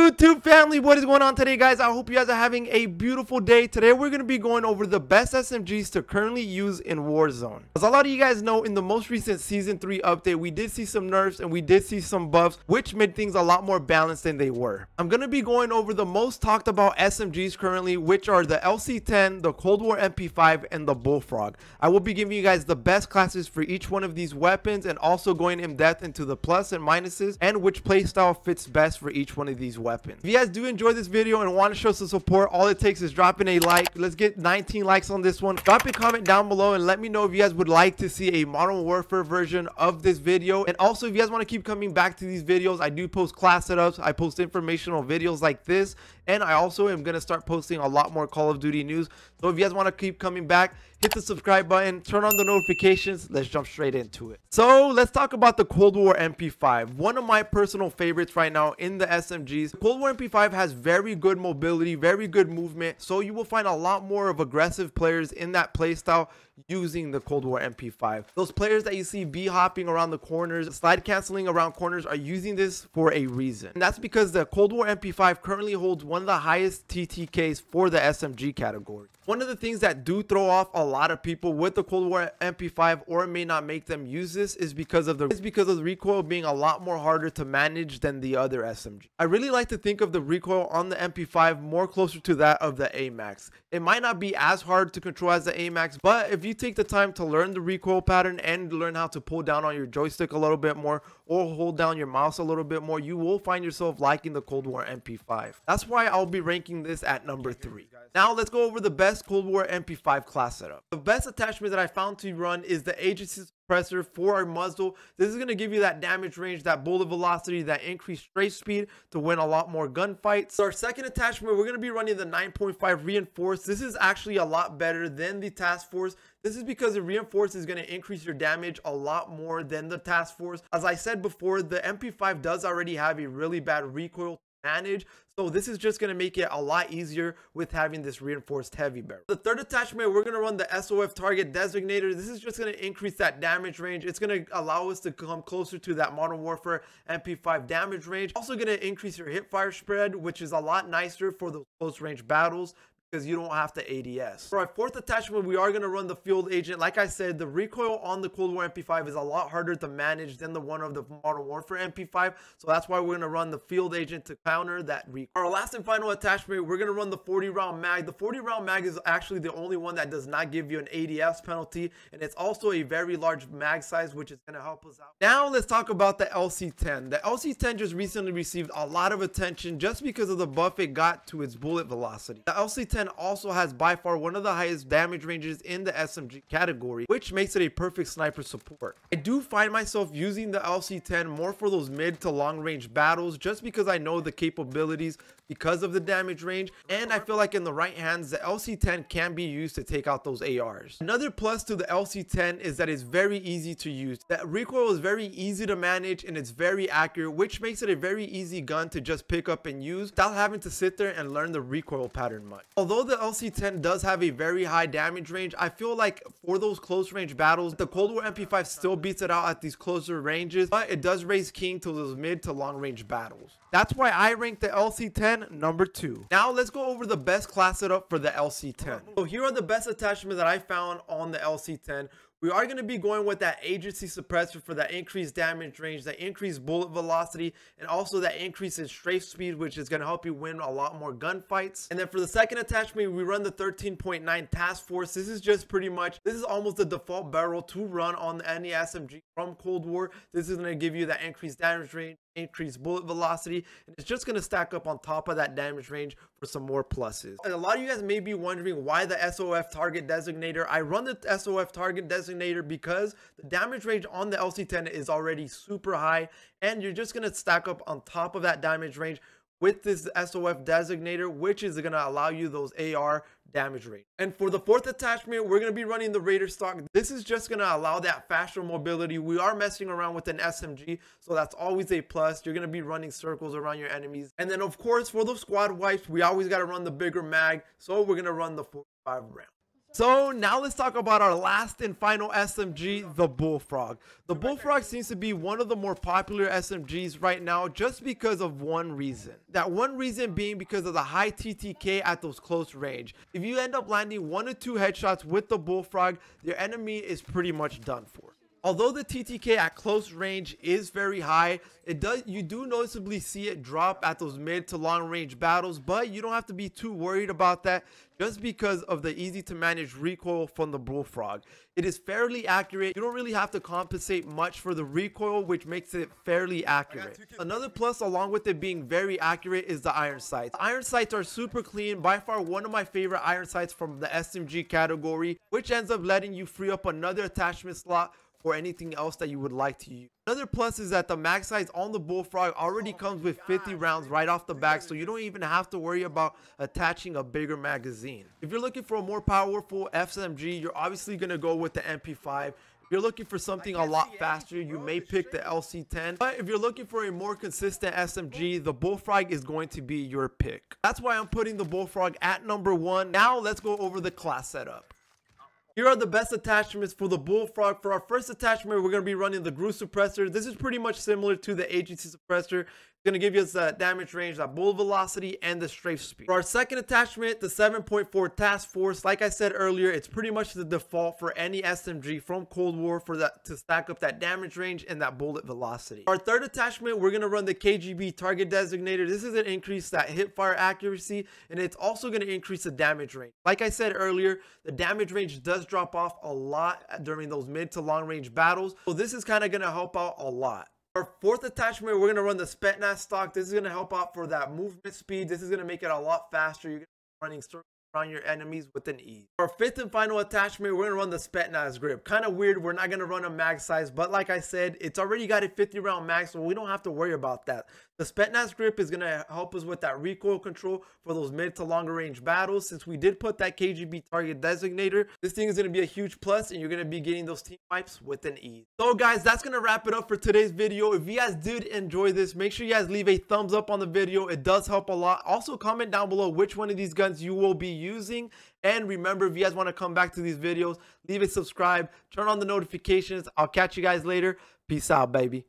YouTube family, what is going on today, guys? I hope you guys are having a beautiful day. Today we're going to be going over the best SMGs to currently use in Warzone. As a lot of you guys know, in the most recent season 3 update, we did see some nerfs and we did see some buffs, which made things a lot more balanced than they were. I'm going to be going over the most talked about SMGs currently, which are the LC10, the Cold War MP5, and the Bullfrog. I will be giving you guys the best classes for each one of these weapons and also going in depth into the plus and minuses and which playstyle fits best for each one of these weapons. If you guys do enjoy this video and want to show some support, all it takes is dropping a like. Let's get 19 likes on this one. Drop a comment down below and let me know if you guys would like to see a Modern Warfare version of this video. And also, if you guys want to keep coming back to these videos, I do post class setups, I post informational videos like this, and I also am going to start posting a lot more Call of Duty news. So if you guys want to keep coming back, hit the subscribe button, turn on the notifications. Let's jump straight into it. So let's talk about the Cold War MP5, one of my personal favorites right now in the SMGs. The Cold War MP5 has very good mobility, very good movement, so you will find a lot more of aggressive players in that playstyle using the Cold War MP5. Those players that you see hopping around the corners, slide canceling around corners, are using this for a reason. And that's because the Cold War MP5 currently holds one of the highest TTKs for the SMG category. One of the things that do throw off a lot of people with the Cold War MP5, or may not make them use this, is because of the recoil being a lot more harder to manage than the other SMG. I really like to think of the recoil on the MP5 more closer to that of the AMAX. It might not be as hard to control as the AMAX, but if you take the time to learn the recoil pattern and learn how to pull down on your joystick a little bit more or hold down your mouse a little bit more, you will find yourself liking the Cold War MP5. That's why I'll be ranking this at number 3. Now let's go over the best Cold War MP5 class setup. The best attachment that I found to run is the agency suppressor for our muzzle. This is going to give you that damage range, that bullet velocity, that increased strafe speed to win a lot more gunfights. So our second attachment, we're going to be running the 9.5 reinforced. This is actually a lot better than the task force. This is because the reinforced is going to increase your damage a lot more than the task force. As I said before, the MP5 does already have a really bad recoil manage, so this is just going to make it a lot easier with having this reinforced heavy barrel. The third attachment, we're going to run the SOF target designator. This is just going to increase that damage range. It's going to allow us to come closer to that Modern Warfare MP5 damage range. Also going to increase your hip fire spread, which is a lot nicer for those close range battles, because you don't have to ADS. For our fourth attachment, we are going to run the field agent. Like I said, the recoil on the Cold War MP5 is a lot harder to manage than the one of the Modern Warfare MP5, so that's why we're going to run the field agent to counter that recoil. Our last and final attachment, we're going to run the 40 round mag. The 40 round mag is actually the only one that does not give you an ADS penalty, and it's also a very large mag size, which is going to help us out. Now let's talk about the LC10. The LC10 just recently received a lot of attention just because of the buff it got to its bullet velocity. The LC10 also has by far one of the highest damage ranges in the SMG category, which makes it a perfect sniper support. I do find myself using the LC10 more for those mid to long range battles just because I know the capabilities because of the damage range, and I feel like in the right hands, the LC10 can be used to take out those ARs. Another plus to the LC10 is that it's very easy to use. That recoil is very easy to manage and it's very accurate, which makes it a very easy gun to just pick up and use without having to sit there and learn the recoil pattern much. Although the LC10 does have a very high damage range, I feel like for those close range battles, the Cold War MP5 still beats it out at these closer ranges, but it does raise king to those mid to long range battles. That's why I rank the LC10 number 2. Now let's go over the best class setup for the LC10. So here are the best attachments that I found on the LC10. We are going to be going with that agency suppressor for that increased damage range, that increased bullet velocity, and also that increase in strafe speed, which is going to help you win a lot more gunfights. And then for the second attachment, we run the 13.9 task force. This is just pretty much, this is almost the default barrel to run on any SMG from Cold War. This is going to give you that increased damage range, increased bullet velocity, and it's just going to stack up on top of that damage range for some more pluses. And a lot of you guys may be wondering why the SOF target designator. I run the SOF target designator because the damage range on the LC10 is already super high, and you're just going to stack up on top of that damage range with this SOF designator, which is going to allow you those AR damage rate. And for the fourth attachment, we're going to be running the Raider stock. This is just going to allow that faster mobility. We are messing around with an SMG, so that's always a plus. You're going to be running circles around your enemies. And then of course, for those squad wipes, we always got to run the bigger mag, so we're going to run the 45 round. So now let's talk about our last and final SMG, the Bullfrog. The Bullfrog seems to be one of the more popular SMGs right now just because of one reason. That one reason being because of the high TTK at those close range. If you end up landing 1 or 2 headshots with the Bullfrog, your enemy is pretty much done for. Although the TTK at close range is very high, you do noticeably see it drop at those mid to long range battles, but you don't have to be too worried about that just because of the easy to manage recoil from the Bullfrog. It is fairly accurate. You don't really have to compensate much for the recoil, which makes it fairly accurate. Another plus along with it being very accurate is the iron sights. Iron sights are super clean, by far one of my favorite iron sights from the SMG category, which ends up letting you free up another attachment slot or anything else that you would like to use. Another plus is that the mag size on the Bullfrog already comes with 50 rounds right off the back, so you don't even have to worry about attaching a bigger magazine. If you're looking for a more powerful SMG, you're obviously going to go with the MP5. If you're looking for something a lot faster, you may pick the LC10. But if you're looking for a more consistent SMG, the Bullfrog is going to be your pick. That's why I'm putting the Bullfrog at number 1. Now let's go over the class setup. Here are the best attachments for the Bullfrog. For our first attachment, we're going to be running the Groove Suppressor. This is pretty much similar to the agency suppressor. It's going to give you that damage range, that bullet velocity, and the strafe speed. For our second attachment, the 7.4 Task Force, like I said earlier, it's pretty much the default for any SMG from Cold War for that to stack up that damage range and that bullet velocity. Our third attachment, we're going to run the KGB Target Designator. This is an increase that hip fire accuracy, and it's also going to increase the damage range. Like I said earlier, the damage range does drop off a lot during those mid to long range battles, so this is kind of going to help out a lot. Our fourth attachment, we're going to run the Spetsnaz stock. This is going to help out for that movement speed. This is going to make it a lot faster. You're going to be running circles around your enemies with an ease. Our fifth and final attachment, we're going to run the Spetsnaz grip. Kind of weird, we're not going to run a mag size, but like I said, it's already got a 50 round mag, so we don't have to worry about that. The Spetsnaz grip is going to help us with that recoil control for those mid to longer range battles. Since we did put that KGB Target Designator, this thing is going to be a huge plus, and you're going to be getting those team wipes with an ease. So guys, that's going to wrap it up for today's video. If you guys did enjoy this, make sure you guys leave a thumbs up on the video. It does help a lot. Also comment down below which one of these guns you will be using. And remember, if you guys want to come back to these videos, leave a subscribe, turn on the notifications. I'll catch you guys later. Peace out, baby.